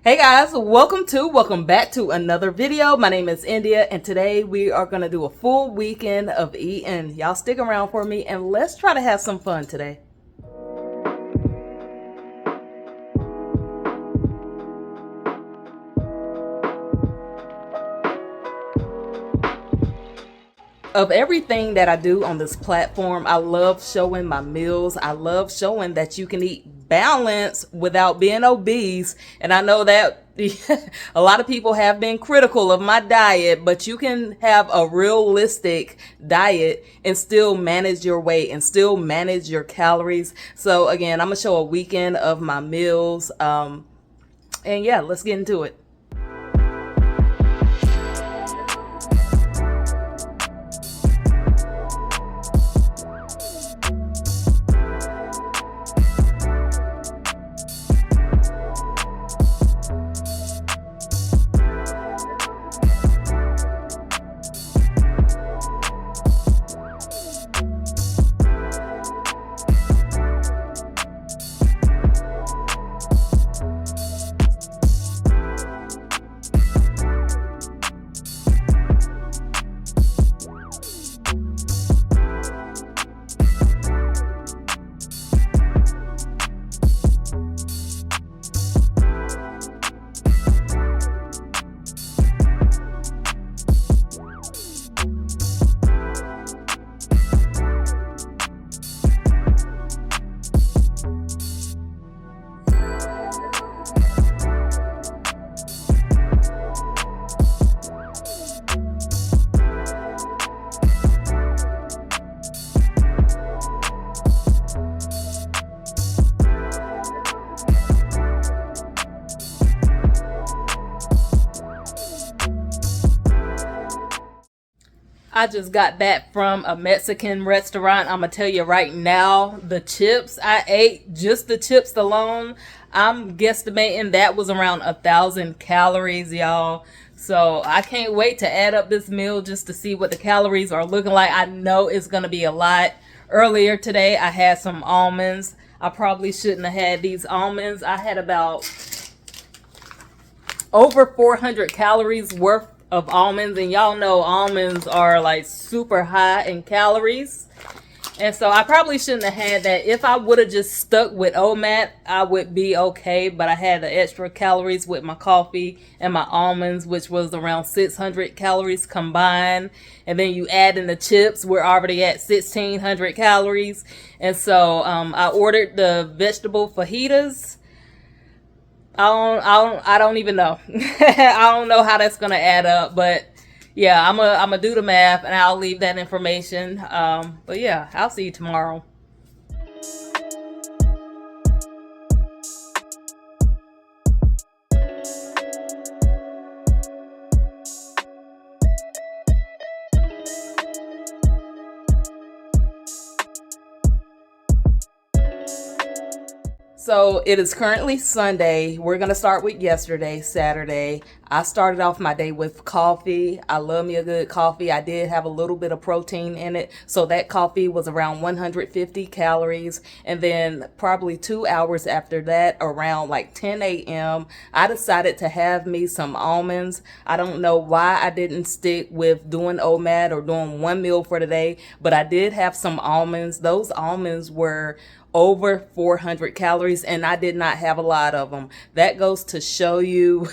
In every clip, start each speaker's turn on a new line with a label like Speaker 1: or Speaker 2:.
Speaker 1: Hey guys, welcome back to another video. My name is India and today we are going to do a full weekend of eating. Y'all stick around for me and let's try to have some fun today. Of everything that I do on this platform, I love showing my meals. I love showing that you can eat balanced without being obese. And I know that a lot of people have been critical of my diet, but you can have a realistic diet and still manage your weight and still manage your calories. So again, I'm gonna show a weekend of my meals. And yeah, let's get into it. I just got back from a Mexican restaurant. I'm gonna tell you right now, the chips I ate, just the chips alone, I'm guesstimating that was around 1,000 calories, y'all. So I can't wait to add up this meal just to see what the calories are looking like. I know it's gonna be a lot. Earlier today, I had some almonds. I probably shouldn't have had these almonds. I had about over 400 calories worth of almonds, and y'all know almonds are like super high in calories, and so I probably shouldn't have had that. If I would have just stuck with OMAD, I would be okay, but I had the extra calories with my coffee and my almonds, which was around 600 calories combined, and then you add in the chips, we're already at 1,600 calories. And so I ordered the vegetable fajitas. I don't even know. I don't know how that's gonna add up, but yeah, I'm gonna do the math and I'll leave that information. But yeah, I'll see you tomorrow. So it is currently Sunday. We're going to start with yesterday, Saturday. I started off my day with coffee. I love me a good coffee. I did have a little bit of protein in it. So that coffee was around 150 calories. And then probably 2 hours after that, around like 10 a.m., I decided to have me some almonds. I don't know why I didn't stick with doing OMAD or doing one meal for the day, but I did have some almonds. Those almonds were over 400 calories and I did not have a lot of them. That goes to show you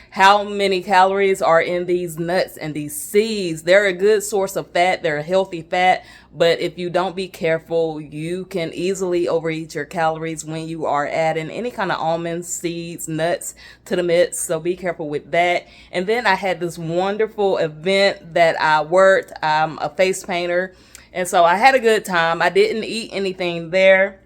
Speaker 1: how many calories are in these nuts and these seeds. They're a good source of fat. They're a healthy fat, but if you don't be careful, you can easily overeat your calories when you are adding any kind of almonds, seeds, nuts to the mix. So be careful with that. And then I had this wonderful event that I worked. I'm a face painter. And so I had a good time. I didn't eat anything there.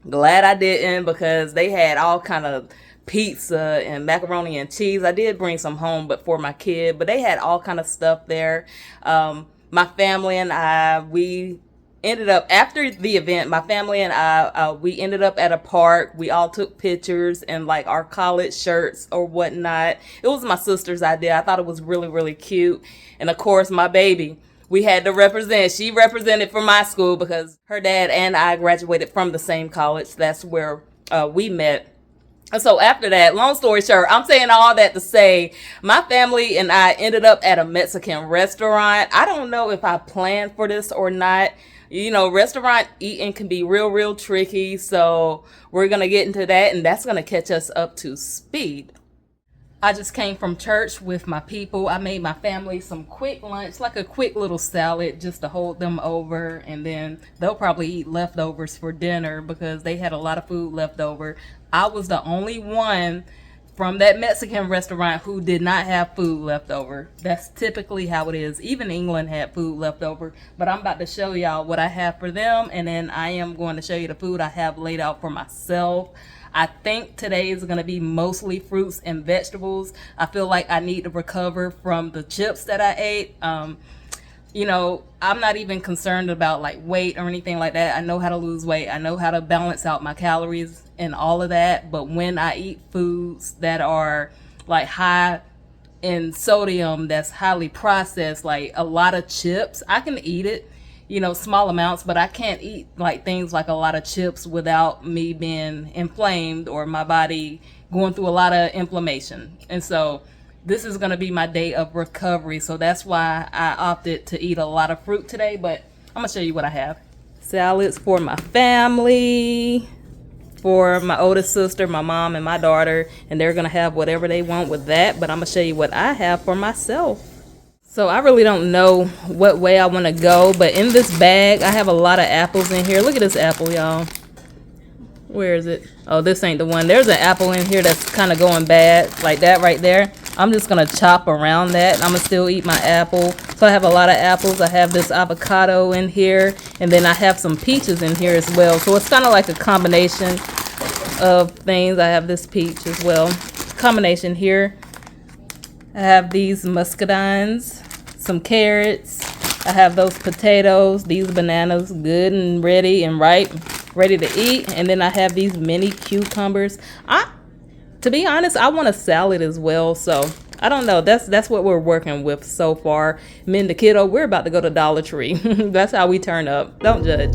Speaker 1: Glad I didn't, because they had all kind of pizza and macaroni and cheese. I did bring some home, but for my kid. But they had all kind of stuff there. My family and I, we ended up, after the event, my family and I, we ended up at a park. We all took pictures in like our college shirts or whatnot. It was my sister's idea. I thought it was really, really cute. And of course, my baby, we had to represent. She represented for my school because her dad and I graduated from the same college. That's where we met. So after that, long story short, I'm saying all that to say my family and I ended up at a Mexican restaurant. I don't know if I planned for this or not. You know, restaurant eating can be real, real tricky. So we're going to get into that, and that's going to catch us up to speed. I just came from church with my people. I made my family some quick lunch, like a quick little salad just to hold them over. And then they'll probably eat leftovers for dinner because they had a lot of food left over. I was the only one from that Mexican restaurant who did not have food left over. That's typically how it is. Even England had food left over. But I'm about to show y'all what I have for them. And then I am going to show you the food I have laid out for myself. I think today is going to be mostly fruits and vegetables. I feel like I need to recover from the chips that I ate. You know, I'm not even concerned about like weight or anything like that. I know how to lose weight. I know how to balance out my calories and all of that. But when I eat foods that are like high in sodium, that's highly processed, like a lot of chips, I can eat it, you know, small amounts, but I can't eat like things like a lot of chips without me being inflamed or my body going through a lot of inflammation. And so this is going to be my day of recovery. So that's why I opted to eat a lot of fruit today, but I'm going to show you what I have. Salads for my family, for my oldest sister, my mom, and my daughter, and they're going to have whatever they want with that, but I'm going to show you what I have for myself. So I really don't know what way I want to go, but in this bag, I have a lot of apples in here. Look at this apple, y'all. Where is it? Oh, this ain't the one. There's an apple in here that's kind of going bad, like that right there. I'm just going to chop around that. I'm going to still eat my apple. So I have a lot of apples. I have this avocado in here, and then I have some peaches in here as well. So it's kind of like a combination of things. I have this peach as well. Combination here. I have these muscadines, some carrots. I have those potatoes, these bananas, good and ready and ripe, ready to eat. And then I have these mini cucumbers. To be honest, I want a salad as well. So I don't know. That's what we're working with so far. Me and the kiddo, we're about to go to Dollar Tree. That's how we turn up. Don't judge.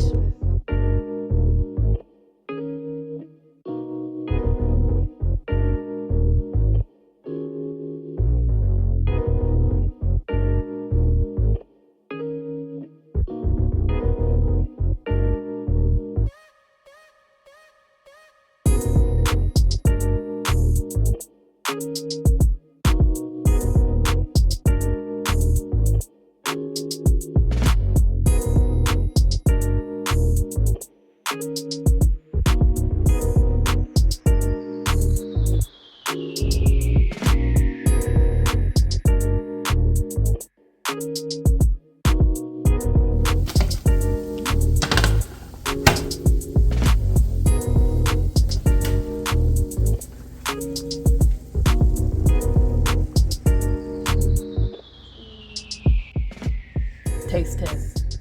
Speaker 1: Taste test.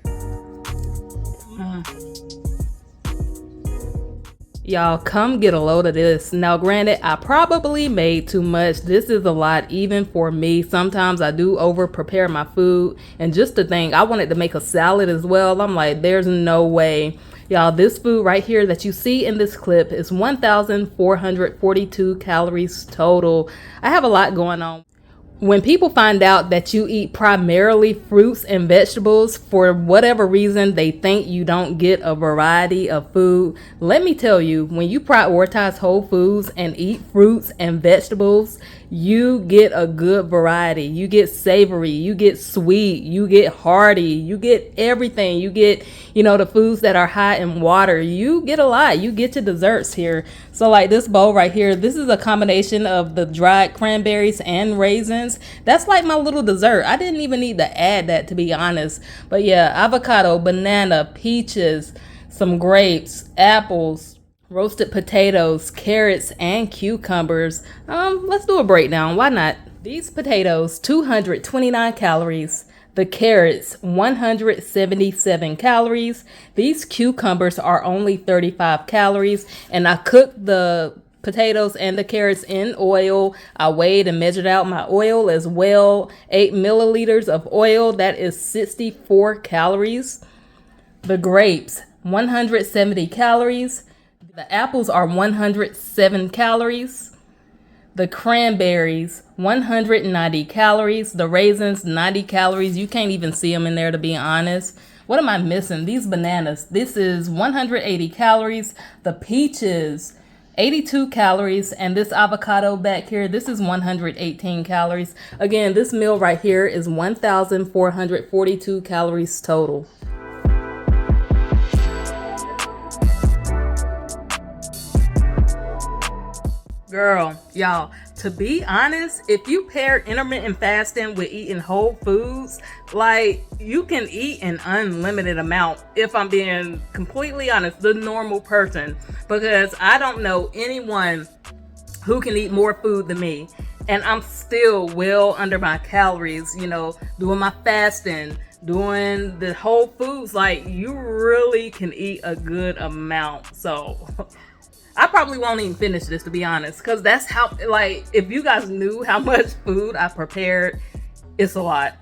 Speaker 1: Y'all, come get a load of this. Now, granted, I probably made too much. This is a lot even for me. Sometimes I do over prepare my food. And just to think, I wanted to make a salad as well. I'm like, there's no way. Y'all, this food right here that you see in this clip is 1,442 calories total. I have a lot going on. When people find out that you eat primarily fruits and vegetables, for whatever reason, they think you don't get a variety of food. Let me tell you, when you prioritize whole foods and eat fruits and vegetables, you get a good variety. You get savory, you get sweet, you get hearty, you get everything. You get, the foods that are high in water. You get a lot. You get your desserts here. So like this bowl right here, this is a combination of the dried cranberries and raisins. That's like my little dessert. I didn't even need to add that, to be honest. But yeah, avocado, banana, peaches, some grapes, apples, roasted potatoes, carrots, and cucumbers. Let's do a breakdown. Why not? These potatoes, 229 calories. The carrots, 177 calories. These cucumbers are only 35 calories. And I cooked the potatoes and the carrots in oil. I weighed and measured out my oil as well. 8 milliliters of oil. That is 64 calories. The grapes, 170 calories. The apples are 107 calories. The cranberries, 190 calories. The raisins, 90 calories. You can't even see them in there, to be honest. What am I missing? These bananas. This is 180 calories. The peaches, 82 calories. And this avocado back here, this is 118 calories. Again, this meal right here is 1,442 calories total. Girl, y'all, to be honest, if you pair intermittent fasting with eating whole foods, like, you can eat an unlimited amount, if I'm being completely honest, the normal person, because I don't know anyone who can eat more food than me, and I'm still well under my calories, you know, doing my fasting, doing the whole foods. Like, you really can eat a good amount. So I probably won't even finish this, to be honest, because that's how, like, if you guys knew how much food I prepared, it's a lot.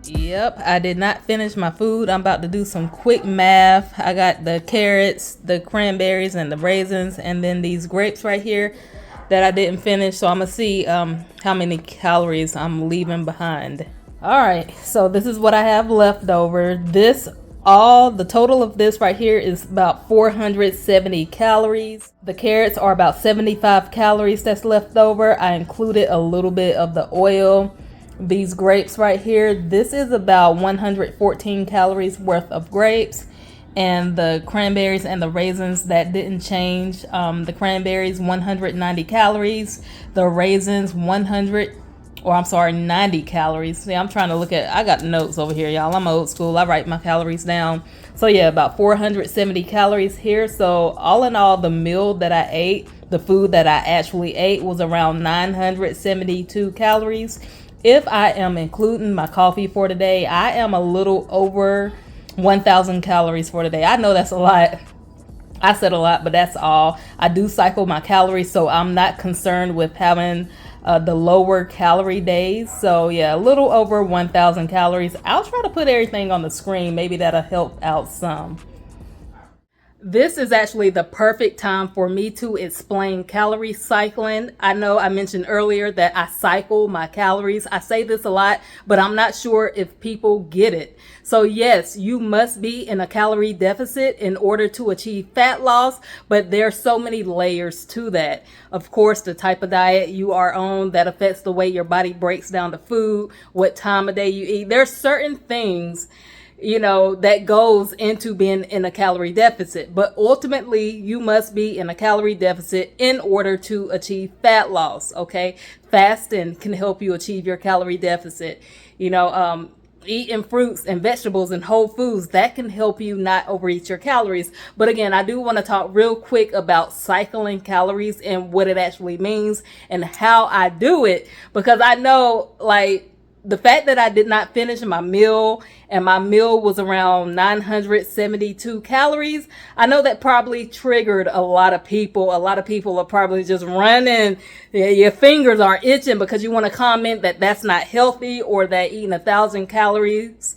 Speaker 1: Yep, I did not finish my food. I'm about to do some quick math. I got the carrots, the cranberries, and the raisins, and then these grapes right here that I didn't finish. So I'm gonna see how many calories I'm leaving behind. All right, so this is what I have left over. The total of this right here is about 470 calories. The carrots are about 75 calories that's left over. I included a little bit of the oil. These grapes right here, this is about 114 calories worth of grapes. And the cranberries and the raisins, that didn't change. The cranberries, 190 calories. The raisins, 90 calories. See, I'm trying to look at, I got notes over here, y'all. I'm old school. I write my calories down. So yeah, about 470 calories here. So all in all, the meal that I ate, the food that I actually ate, was around 972 calories. If I am including my coffee for today, I am a little over 1,000 calories for today. I know that's a lot. I said a lot, but that's all. I do cycle my calories, so I'm not concerned with having the lower calorie days. So yeah, a little over 1,000 calories. I'll try to put everything on the screen. Maybe that'll help out some. This is actually the perfect time for me to explain calorie cycling. I know I mentioned earlier that I cycle my calories. I say this a lot, but I'm not sure if people get it. So yes, you must be in a calorie deficit in order to achieve fat loss, but there's so many layers to that. Of course, the type of diet you are on, that affects the way your body breaks down the food, what time of day you eat. There's certain things, you know, that goes into being in a calorie deficit, but ultimately you must be in a calorie deficit in order to achieve fat loss. Okay, fasting can help you achieve your calorie deficit. You know, eating fruits and vegetables and whole foods, that can help you not overeat your calories. But again, I do want to talk real quick about cycling calories and what it actually means and how I do it, because I know, like, the fact that I did not finish my meal and my meal was around 972 calories, I know that probably triggered a lot of people. A lot of people are probably just running. Your fingers are itching because you want to comment that that's not healthy, or that eating 1,000 calories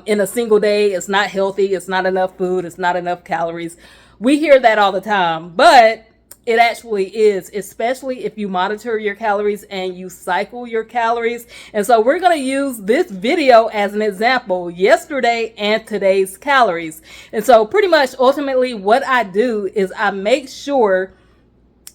Speaker 1: in a single day is not healthy. It's not enough food. It's not enough calories. We hear that all the time, but it actually is, especially if you monitor your calories and you cycle your calories. And so we're going to use this video as an example, yesterday and today's calories. And so pretty much ultimately what I do is I make sure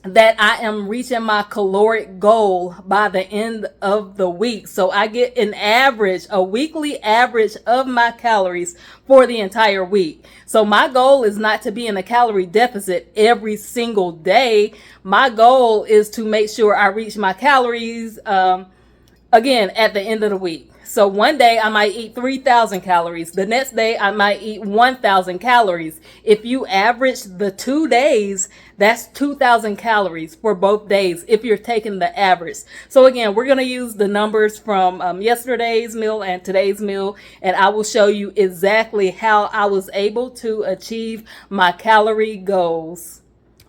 Speaker 1: that I am reaching my caloric goal by the end of the week. So I get an average, a weekly average of my calories for the entire week. So my goal is not to be in a calorie deficit every single day. My goal is to make sure I reach my calories, again, at the end of the week. So one day I might eat 3,000 calories. The next day I might eat 1,000 calories. If you average the 2 days, that's 2,000 calories for both days if you're taking the average. So again, we're going to use the numbers from yesterday's meal and today's meal, and I will show you exactly how I was able to achieve my calorie goals.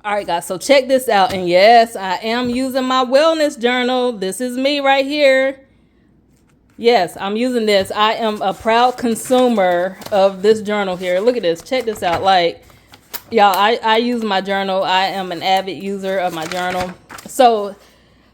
Speaker 1: All right, guys, so check this out. And yes, I am using my wellness journal. This is me right here. Yes, I'm using this. I am a proud consumer of this journal here. Look at this. Check this out. Like, y'all, I use my journal. I am an avid user of my journal. So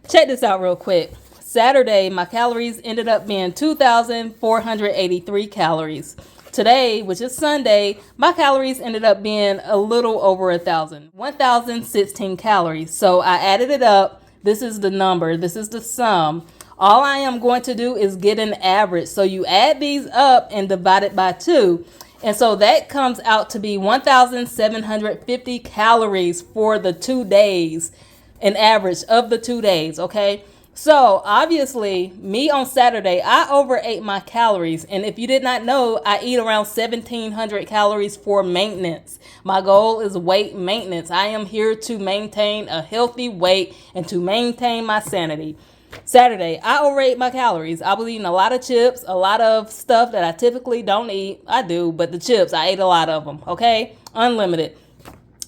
Speaker 1: check this out real quick. Saturday, my calories ended up being 2,483 calories. Today, which is Sunday, my calories ended up being a little over 1,016 calories. So I added it up. This is the number. This is the sum. All I am going to do is get an average. So you add these up and divide it by 2. And so that comes out to be 1,750 calories for the 2 days, an average of the 2 days, okay? So obviously, me on Saturday, I overate my calories. And if you did not know, I eat around 1,700 calories for maintenance. My goal is weight maintenance. I am here to maintain a healthy weight and to maintain my sanity. Saturday, I overate my calories. I was eating a lot of chips, a lot of stuff that I typically don't eat. I do, but the chips, I ate a lot of them, okay? Unlimited.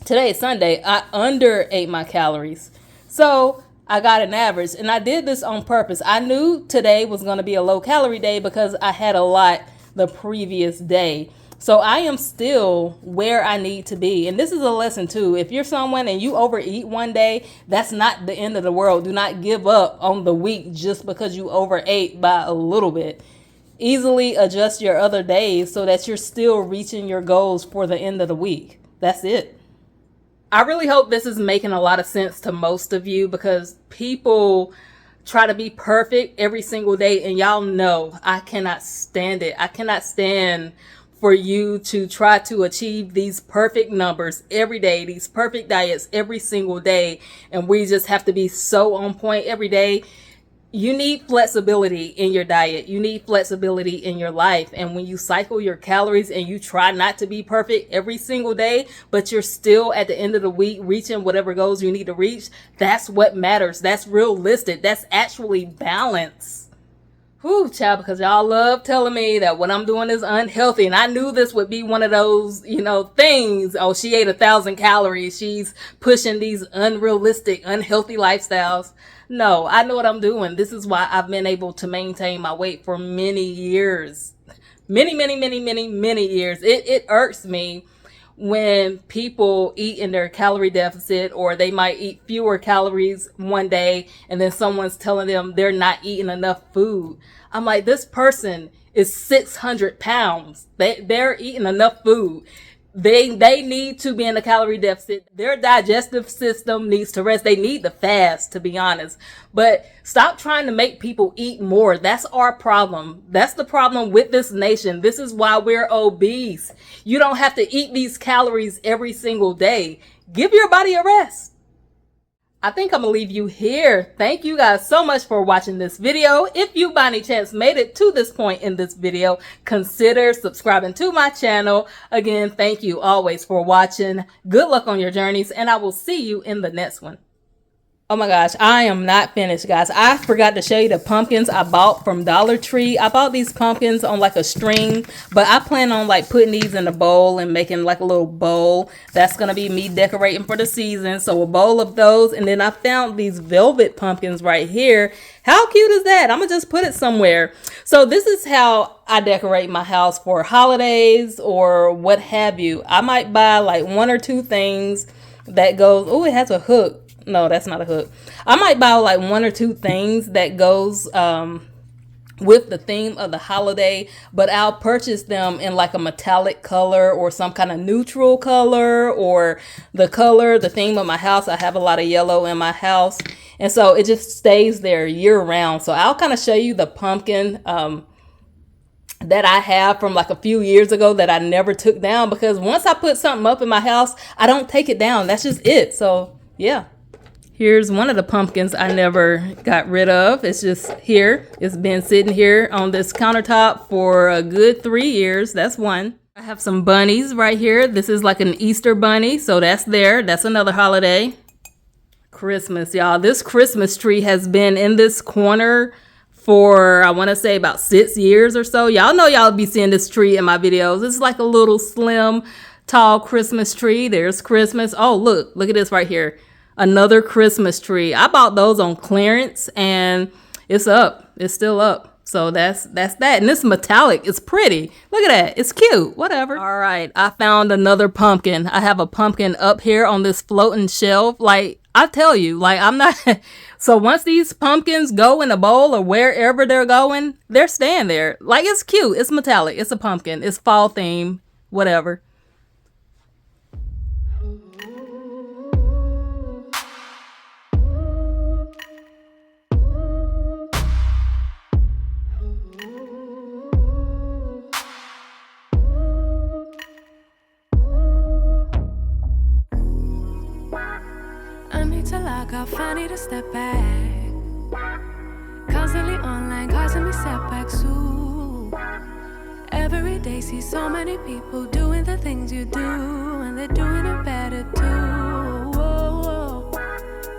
Speaker 1: Today, Sunday, I underate my calories. So I got an average, and I did this on purpose. I knew today was going to be a low calorie day because I had a lot the previous day. So I am still where I need to be. And this is a lesson too. If you're someone and you overeat one day, that's not the end of the world. Do not give up on the week just because you overate by a little bit. Easily adjust your other days so that you're still reaching your goals for the end of the week. That's it. I really hope this is making a lot of sense to most of you, because people try to be perfect every single day. And y'all know I cannot stand it. I cannot stand for you to try to achieve these perfect numbers every day, these perfect diets every single day. And we just have to be so on point every day. You need flexibility in your diet. You need flexibility in your life. And when you cycle your calories and you try not to be perfect every single day, but you're still at the end of the week reaching whatever goals you need to reach, that's what matters. That's realistic. That's actually balance. Whew, child, because y'all love telling me that what I'm doing is unhealthy. And I knew this would be one of those, things. Oh, she ate 1,000 calories. She's pushing these unrealistic, unhealthy lifestyles. No, I know what I'm doing. This is why I've been able to maintain my weight for many years. Many years. It irks me when people eat in their calorie deficit, or they might eat fewer calories one day and then someone's telling them they're not eating enough food. I'm like, this person is 600 pounds. They're eating enough food. They need to be in a calorie deficit. Their digestive system needs to rest. They need to fast, to be honest. But stop trying to make people eat more. That's our problem. That's the problem with this nation. This is why we're obese. You don't have to eat these calories every single day. Give your body a rest. I think I'm gonna leave you here. Thank you guys so much for watching this video. If you by any chance made it to this point in this video, consider subscribing to my channel. Again, thank you always for watching. Good luck on your journeys, and I will see you in the next one. Oh my gosh, I am not finished, guys. I forgot to show you the pumpkins I bought from Dollar Tree. I bought these pumpkins on like a string, but I plan on like putting these in a bowl and making like a little bowl. That's going to be me decorating for the season. So a bowl of those. And then I found these velvet pumpkins right here. How cute is that? I'm going to just put it somewhere. So this is how I decorate my house for holidays or what have you. I might buy like 1 or 2 things that goes, oh, it has a hook. No, that's not a hook. I might buy like 1 or 2 things that goes with the theme of the holiday, but I'll purchase them in like a metallic color or some kind of neutral color, or the theme of my house. I have a lot of yellow in my house, and so it just stays there year round. So I'll kind of show you the pumpkin that I have from like a few years ago that I never took down, because once I put something up in my house, I don't take it down. That's just it. So yeah. Here's one of the pumpkins I never got rid of. It's just here. It's been sitting here on this countertop for a good 3 years. That's one. I have some bunnies right here. This is like an Easter bunny, so that's there. That's another holiday. Christmas, y'all. This Christmas tree has been in this corner for, I want to say, about 6 years or so. Y'all know y'all be seeing this tree in my videos. It's like a little slim, tall Christmas tree. There's Christmas. Oh, look at this right here. Another Christmas tree. I bought those on clearance and it's up. It's still up. So that's that. And it's metallic. It's pretty. Look at that. It's cute. Whatever. All right. I found another pumpkin. I have a pumpkin up here on this floating shelf. Like, I tell you, like, I'm not. So once these pumpkins go in a bowl or wherever they're going, they're staying there. Like, it's cute. It's metallic. It's a pumpkin. It's fall theme. Whatever.
Speaker 2: I need to step back. Constantly online, causing me setbacks too. Every day see so many people doing the things you do, and they're doing it better too. Whoa, whoa.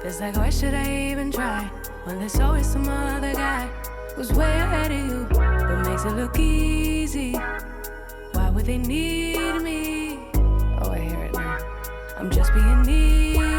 Speaker 2: Feels like, why should I even try when there's always some other guy who's way ahead of you, but makes it look easy. Why would they need me? Oh, I hear it now. I'm just being needy.